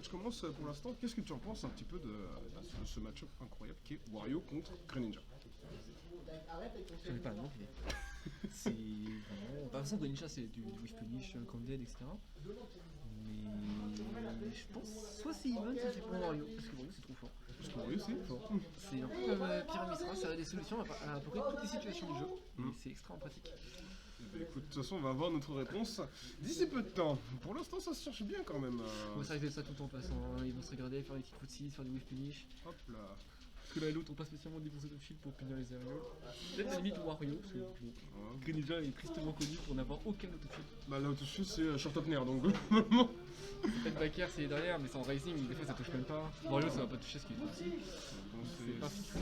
match commence pour l'instant. Qu'est-ce que tu en penses un petit peu de ce match-up incroyable qui est Wario contre Greninja? Je savais pas, non. C'est vraiment. De toute façon, Greninja, c'est du Whiff Punish, Candid, etc. Mais je pense soit c'est Even, soit c'est pour Wario. Parce que Wario, c'est trop fort. Parce que Wario, c'est fort. C'est un peu comme Pierre Misra, ça a des solutions à peu près toutes les situations du jeu. Et c'est extrêmement pratique. Eh bien, écoute, de toute façon, on va avoir notre réponse d'ici peu de temps. Pour l'instant, ça se cherche bien quand même. On va s'arrêter ça tout en passant. Hein. Ils vont se regarder, faire des petits coups de 6, faire des Whiff Punish. Hop là. Parce que là, l'autre, on pas spécialement dépensé de shield pour punir les aériaux. Peut-être à la limite Wario, parce que Greninja est tristement connu pour n'avoir aucun auto-shield. Bah, l'auto-shield, c'est Short Up Nair, donc normalement. Peut-être backer, c'est derrière, mais sans Rising, des fois ça touche même pas. Wario, ça va pas toucher ce qui est tout petit. Bon, C'est pas fixé.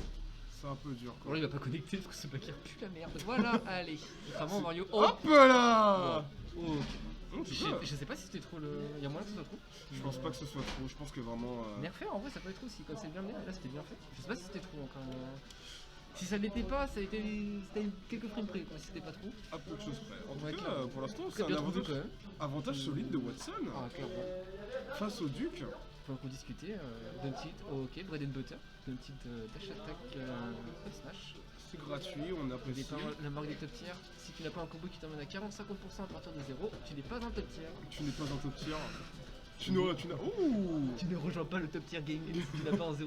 c'est un peu dur quoi. Bon, là, il va pas connecter parce que ce backer pue la merde. Voilà, allez. Vraiment, Wario. Oh, Hop là. oh. Non, tu peux. Je sais pas si c'était trop le. Il y a moyen que ce soit trop. Je pense pas que ce soit trop, je pense que vraiment. Nerfé en vrai, ça peut être aussi. Comme c'est bien mené, là c'était bien fait. Je sais pas si c'était trop encore. Si ça l'était pas, ça a été. C'était quelques frames près, quoi. Si c'était pas trop. À peu de choses près. En Ouais, tout cas, clairement. pour l'instant, C'est c'est un bien trouvé avantage, quand même. avantage solide de Watson Ah, clairement. face au Duc. Faut encore discuter. Duntit, ok, bread and butter. Duntit dash attack, up smash. C'est gratuit, on Au apprécie. départ, la marque des top tiers, si tu n'as pas un combo qui t'emmène à 40-50% à partir de 0, tu n'es pas un top tier. Tu n'es pas un top tier. Tu n'as. Ouh. Tu ne rejoins pas le top tier gaming si tu n'as pas un 0,50.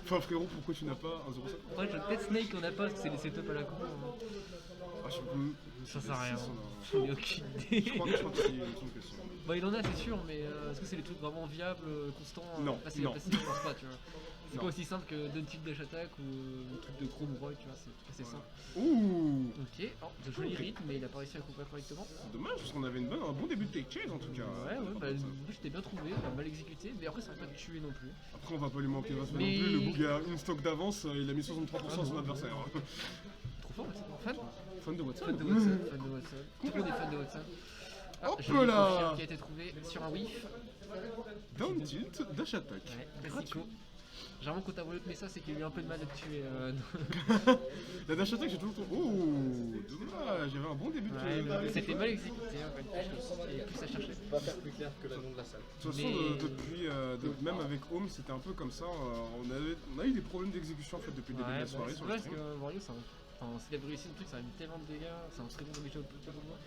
Enfin, frérot, pourquoi tu n'as pas un 0,5? En fait, peut-être Snake on n'a pas parce que c'est les setups à la con. Ah, Ça sert à rien. Je J'en ai aucune idée. crois que c'est une question. Bah, il en a, c'est sûr, mais est-ce que c'est des trucs vraiment viables, constants, Non, facile non. à passer? Je pense pas, tu vois. C'est Non. pas aussi simple que Duntit Dash Attack ou le truc de Chrome Roy, tu vois, c'est assez simple. Ouh. Ok, oh, de jolis rythmes, mais il a pas réussi à couper correctement. C'est dommage parce qu'on avait un bon début de take chase en tout cas. Ouais, bah, moi j'étais bien trouvé, mal exécuté, mais après ça va pas te tuer non plus. Après, on va pas lui manquer de respect Mais- non plus. Le Boug a une stock d'avance, il a mis 63% à son adversaire. Trop fort, c'est fan. Fan de Watson. Fan de Watson, fan de Watson. Tout le monde est fan de Watson. Hop joli là. confirme qui a été trouvé sur un whiff. Down tilt, dash attack. Ouais, classico. Généralement quand t'as voulu mais ça c'est qu'il y a eu un peu de mal à te tuer. La dash attack, j'ai tout le temps. Ouh, dommage, j'avais un bon début de Ouais, de- c'était mal exécuté en fait. Et plus à chercher. Pas faire plus clair que le nom de la salle. De toute façon, Mais- depuis, même avec Home, c'était un peu comme ça. On a eu des problèmes d'exécution en fait depuis le début de la soirée C'est sur vrai le parce stream. que Wario, s'il avait réussi le truc, ça aurait mis tellement de dégâts. C'est un très bon damage output pour moi.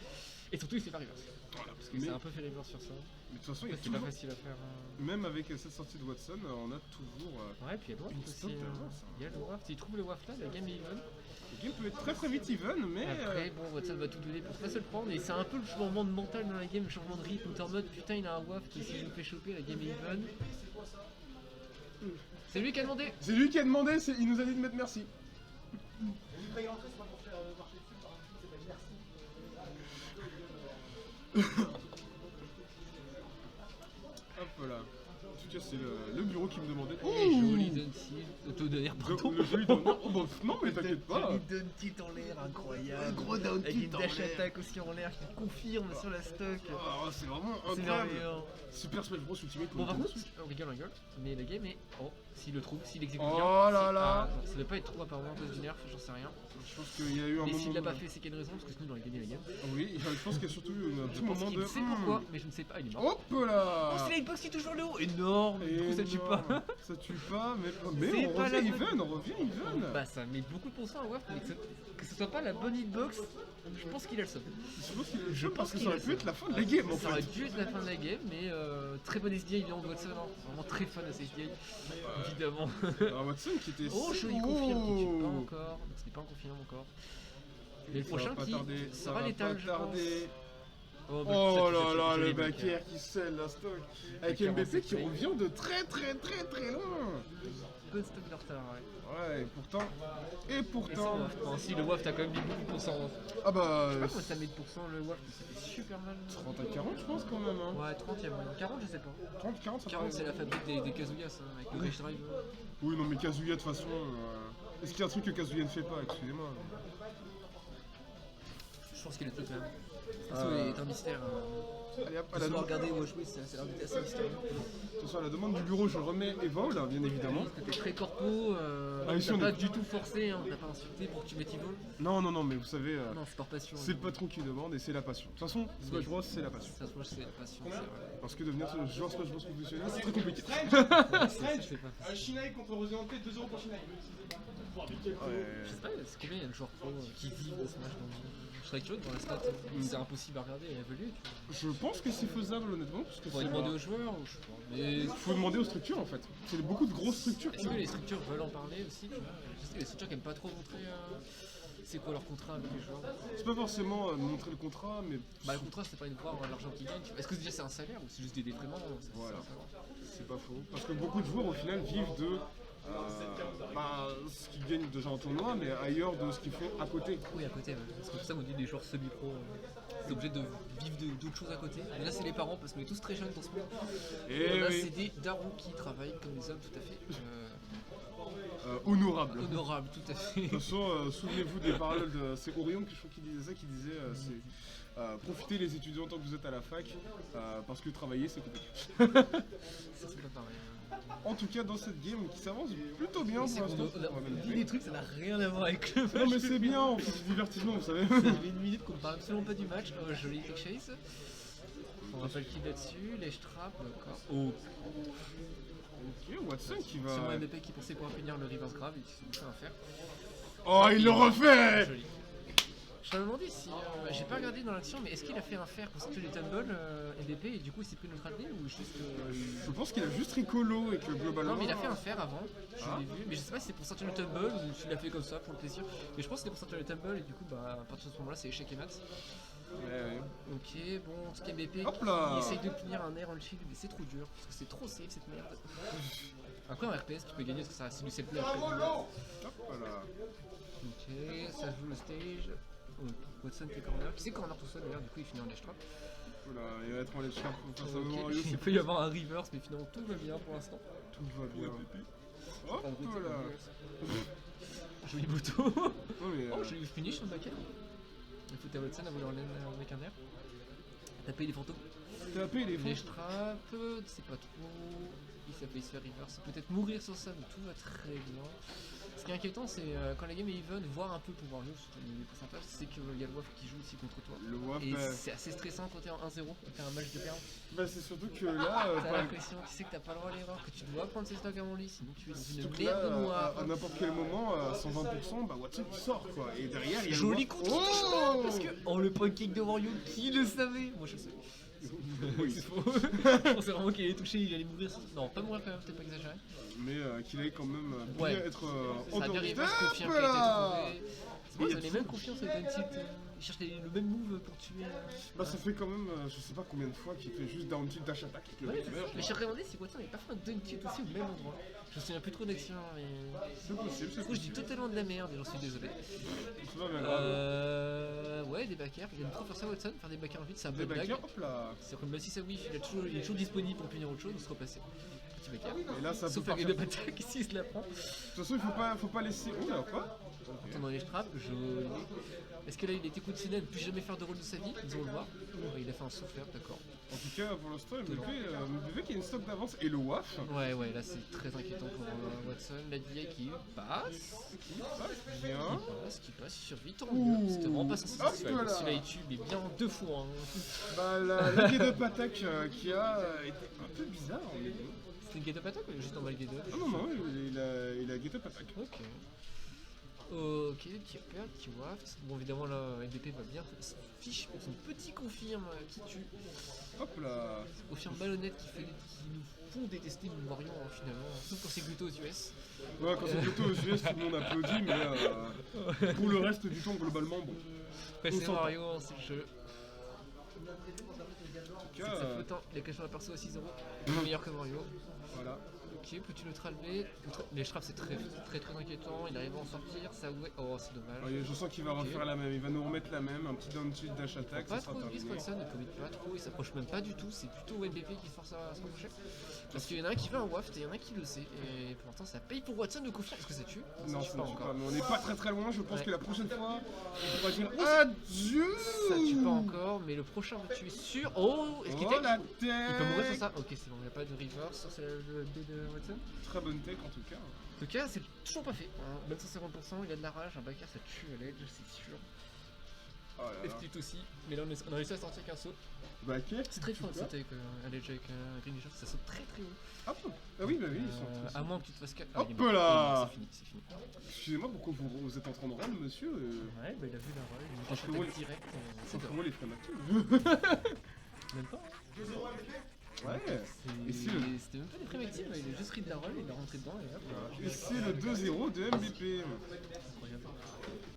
Et surtout, il s'est pas reverse. Voilà, parce que Il s'est un peu fait reverse sur ça. mais de toute façon, il y a C'est pas toujours, facile à faire. même avec cette sortie de Watson, on a toujours. Ouais, puis il y a le Une waft aussi. stock d'avance, hein. Il y a le waft. S'il trouve le waft là, la game est even. Le game peut être très vite even, mais. Après, bon, Watson va tout donner pour pas se le prendre. Et c'est un peu le changement de mental dans la game, le changement de rythme. T'es en mode putain, il a un waft qui si je me fais choper, la game est even. C'est lui qui a demandé. C'est lui qui a demandé, il nous a dit de mettre merci. Hop là. En tout cas, c'est le bureau qui me demandait. Et joli Dunty, auto-donner, pardon. Le joli donneur. Oh bah non, mais t'inquiète pas. Joli Dunty en l'air, incroyable. Gros Dunty Avec une en dash l'air. attack aussi en l'air qui confirme sur la stock. Oh, c'est vraiment C'est incroyable. merveilleux. Super Smash Bros Ultimate. Bon, par Nintendo contre, Switch. on rigole, mais la game est. Oh, s'il le trouve, s'il exécute Oh bien. là si- là. ah, non, ça doit pas être trop apparemment à cause du nerf, j'en sais rien. Je pense qu'il y a eu un Mais moment. s'il l'a pas fait, c'est qu'il y a une raison, parce que sinon il aurait gagné la game. Oui, je pense qu'il y a surtout eu un Je petit pense moment qu'il de. sait pourquoi, mais je ne sais pas, il est mort. Hop Oh, là. c'est la hitbox qui touche vers le haut. Énorme. Du coup, ça tue pas. Énorme. Ça tue pas, mais C'est on pas revient la even, on revient even. Bah, ça met beaucoup de pourcents à waft, mais que ce soit pas la bonne hitbox, je pense qu'il a le seum. Je pense que qu'il ça aurait a pu ça. être la fin de la game en Ça aurait fait. dû être la fin de la game, mais très bon SDI Léon Watson, hein. Vraiment très fan de ce SDI, évidemment. Alors Watson qui était. Oh, joli confirme qui tue pas encore, donc ce n'est pas un confirme encore. Mais le Ça va prochain pas qui tarder, ça sera va létal, pas je pense. tarder. Oh, bah, Oh ça tue, là ça tue, là, joli le backer. backer qui scelle la stock. Avec Backer en MBP qui secret. revient de très très très très loin. Peu de stock de retard, ouais. Ouais, et pourtant. Et Et pourtant. sans waft. Bon, si le waft a quand même mis beaucoup de pourcents. Ah bah. Je sais pas comment ça met de pourcents le waft, mais ça fait super mal. 30 à 40, je pense quand même. Hein. Ouais, 30 il y a moyen. 40, je sais pas. 30, 40, ça 40, fait- c'est la fabrique des Kazuyas, hein, avec le Rage Drive. Oui, non, mais Kazuya de toute façon. Est-ce qu'il y a un truc que Kazuya ne fait pas? Excusez-moi. Je pense qu'il est tout quand même. De toute façon, il est un mystère. Allez hop, à On la, va regarder où jouer, ça a l'air d'être assez mystérieux. attention, à la demande du bureau, je remets Evol, bien évidemment. C'était très corpo, ici, t'as on pas est- du tout forcé, hein, t'as pas insulté pour que tu mettes Evil. Non, non, non, mais vous savez, Non, c'est par passion. c'est le patron qui demande et c'est la passion. De toute façon, Smash Bros, c'est la passion. Ça se voit, c'est la passion, c'est vrai. Parce que devenir joueur Smash Bros professionnel, c'est très compliqué. Ça, c'est pas facile. Shinai contre Resident Evil, 2 € pour Shinai. Je sais pas, c'est combien il y a de joueurs pro qui vivent de Smash dans le jeu. Je serais curieux de voir la stat, c'est impossible à regarder et à évaluer. Je pense que c'est faisable, honnêtement, parce que Faudrait demander aux joueurs ou je sais pas. Mais il faut demander aux structures en fait. C'est beaucoup de grosses structures. est-ce que les structures veulent en parler aussi, tu vois? Je sais que les structures qui aiment pas trop montrer c'est quoi leur contrat avec les joueurs. C'est pas forcément montrer le contrat, mais Bah le contrat c'est pas une fois l'argent qu'ils gagnent. Tu vois. Est-ce que déjà c'est un salaire ou c'est juste des détriments? Voilà. C'est pas faux. Parce que beaucoup de joueurs au final vivent de ce qu'ils gagnent déjà en tournoi, mais ailleurs de ce qu'ils font à côté. Oui à côté, ouais. Parce que pour ça on dit les joueurs semi-pro, c'est obligé de vivre d'autres choses à côté. Mais là c'est les parents parce qu'on est tous très jeunes dans ce monde. Et Là oui, c'est des darons qui travaillent comme des hommes tout à fait. honorable. Honorables tout à fait. De toute façon, souvenez-vous des paroles de. C'est Orion que je crois qui disait ça, qui disait c'est profitez les étudiants tant que vous êtes à la fac, parce que travailler c'est compliqué. Ça c'est pas pareil. En tout cas, dans cette game qui s'avance plutôt bien C'est pour l'instant. on dit des trucs, ça n'a rien à voir avec le match. Non mais c'est bien, on fait du divertissement, vous savez. Ça fait une minute qu'on ne parle absolument pas du match. Oh, joli tech chase. On rappelle qui là-dessus, les trap, d'accord. Oh, Ok, Watson qui va. sûrement MVP qui pensait pouvoir finir le reverse grave, il s'est fait faire. Oh, il le refait. Joli. Je me demandais si. J'ai pas regardé dans l'action, mais est-ce qu'il a fait un fer pour sortir les tumbles MVP et du coup il s'est pris notre allié ou juste. Je pense qu'il a juste Ricolo et que globalement. Non, mais il a fait un fer avant, je Ah. l'ai vu, mais je sais pas si c'est pour sortir le tumble ou s'il a fait comme ça pour le plaisir. Mais je pense que c'était pour sortir le tumble et du coup, bah, à partir de ce moment-là, c'est échec et mat. Ouais. Ok, bon, ce qui est BP Hop là. qui essaye d'obtenir un air on shield, mais c'est trop dur parce que c'est trop safe cette merde. Après en RPS, tu peux gagner parce que ça reste du set play. Hop là. Ok, ça joue le stage. Oh, Watson qui est corner. Qui c'est corner tout seul d'ailleurs, du coup il finit en dash trap. Voilà, il va être en les trap face à Ok, Mario, il c'est peut y avoir un reverse, mais finalement tout va bien pour l'instant. tout va bien. Hop là. Joli bouton. Oh, mais, Oh, joli finish sur le back-end. Il faut à Watson à vouloir l'aine avec un air. Taper les fantômes. TAP il est Les fou. strap, c'est pas trop. Il s'appelle se faire reverse. Peut-être mourir sur ça, mais tout va très bien. Ce qui est inquiétant, c'est quand la game est even, voir un peu pour Wario sur les pourcentages, c'est qu'il y a le WAF qui joue aussi contre toi. Le WAP, Et c'est assez stressant quand t'es en 1-0, quand t'as un match de perdre. bah c'est surtout que là, T'as l'impression, tu sais que t'as pas le droit à l'erreur, que tu dois prendre ses stocks avant lui, sinon tu es dans surtout une que là, merde noire. à n'importe quel moment, à 100%, bah Watson il sort quoi. Et derrière, il y a Joli le contre WAP. touche pas, parce que. Oh le point kick de Wario, qui le savait? Moi je sais. Oui. C'est faux. Je pensais vraiment qu'il allait toucher, il allait mourir. Non, pas mourir quand même, c'était pas exagéré. Mais qu'il allait quand même Ouais. bien être Ça a bien endormi. reverse confirme qu'il a été trouvé. C'est bon, ils ont les mêmes confiances avec Down Tilt. Ils cherchent le même move pour tuer. Bah ça fait quand même, je sais pas combien de fois qu'il fait juste down tilt dash attack. Ouais, mais je me demandé si Watson avait pas fait un Down Tilt aussi au même endroit. Je me souviens plus trop d'action, mais. C'est possible, Du c'est coup, je dis possible. totalement de la merde et j'en suis désolé. C'est pas bien grave. Ouais, des backers. Il aime trop faire ça, Watson, faire des backers vite, c'est un Des peu blague. backers, hop là. C'est comme si ça oui, il est toujours disponible pour punir autre chose, on se replacer. Petit backer. Et là ça peut Sauf la partir. game up attack, si il se la prend. De toute façon, faut pas laisser. Oh là, quoi. Attends, dans les trappes, joli. Est-ce que là il était conditionnel de ne plus jamais faire de rôle de sa vie? Nous allons le voir. Ouais, il a fait un souffleur, d'accord. En tout cas, pour l'instant, MVP qui a une stock d'avance et le WAF. Ouais, là c'est très inquiétant pour Watson. La DA qui passe. Bien. Qui passe, il survit, tant mieux. C'était vraiment pas censé Hop se là. faire. Celui-là il tue, mais bien deux fois. Hein. Bah, la get up attack qui a été un peu bizarre en milieu. C'était une get up attack ou juste en bas le get up? Ah non, il a get up attack. Ok. Ok, petit perd, petit waft. Bon, évidemment, là, LDP va bien se fiche pour son petit confirme qui tue. Hop là. Confirme malhonnête qui nous font détester Mario finalement, sauf pour ses glutos aux US. Ouais, quand c'est plutôt aux US, tout le monde applaudit, mais pour le reste du temps, globalement, bon. Ouais, On c'est s'entend. Mario, c'est le jeu. En tout Ça cas, fait autant, il a caché la perso à 6 meilleur que Mario. voilà. Ok, peux-tu neutraliser? Les straps c'est très inquiétant, il arrive à en sortir, ça ouais. Oh, c'est dommage. Ouais, je sens qu'il va refaire la même, il va nous remettre la même, un petit down tilt dash attack, ça Pas sera trop vite terminé. Watson, il commit pas trop, il s'approche même pas du tout, c'est plutôt MVP qui se force à se rapprocher. Parce qu'il y en a un qui veut un waft et il y en a un qui le sait. Et pour l'instant ça paye pour Watson de confirmer. Est-ce que ça tue? Non, tue ça ne tue encore. pas, mais on n'est pas très loin, je pense Ouais. que la prochaine fois, on pourra dire adieu. Ça tue pas encore, mais le prochain va tuer sûr. Oh Oh, est-ce qu'il Oh tech la Il peut mourir sur tech. ça. Ok, c'est bon, il n'y a pas de reverse sur le dé de Watson. Très bonne tech en tout cas. En tout cas, c'est toujours pas fait. Hein. Même 150%, il a de la rage, un backer ça tue à l'edge, c'est sûr. Oh là là. Split aussi, mais là on a réussi à sortir qu'un saut. Bah quel C'est très fort c'était avec un ledge avec un green shot, ça saute très très haut. Hop. Ah oui, bah oui, ils sont. À moins que tu te fasses 4. Hop là. C'est fini, c'est fini. Excusez-moi, pourquoi vous êtes en train de run, monsieur Ouais, bah il a vu la roll, il a Franchement, shot direct. C'est Franchement, les frères Mathieu. même pas. Ouais. Et si C'était même pas des prémactives, il a juste read la roll, il est rentré dedans et hop. Et c'est le 2-0 de MVP. Incroyable.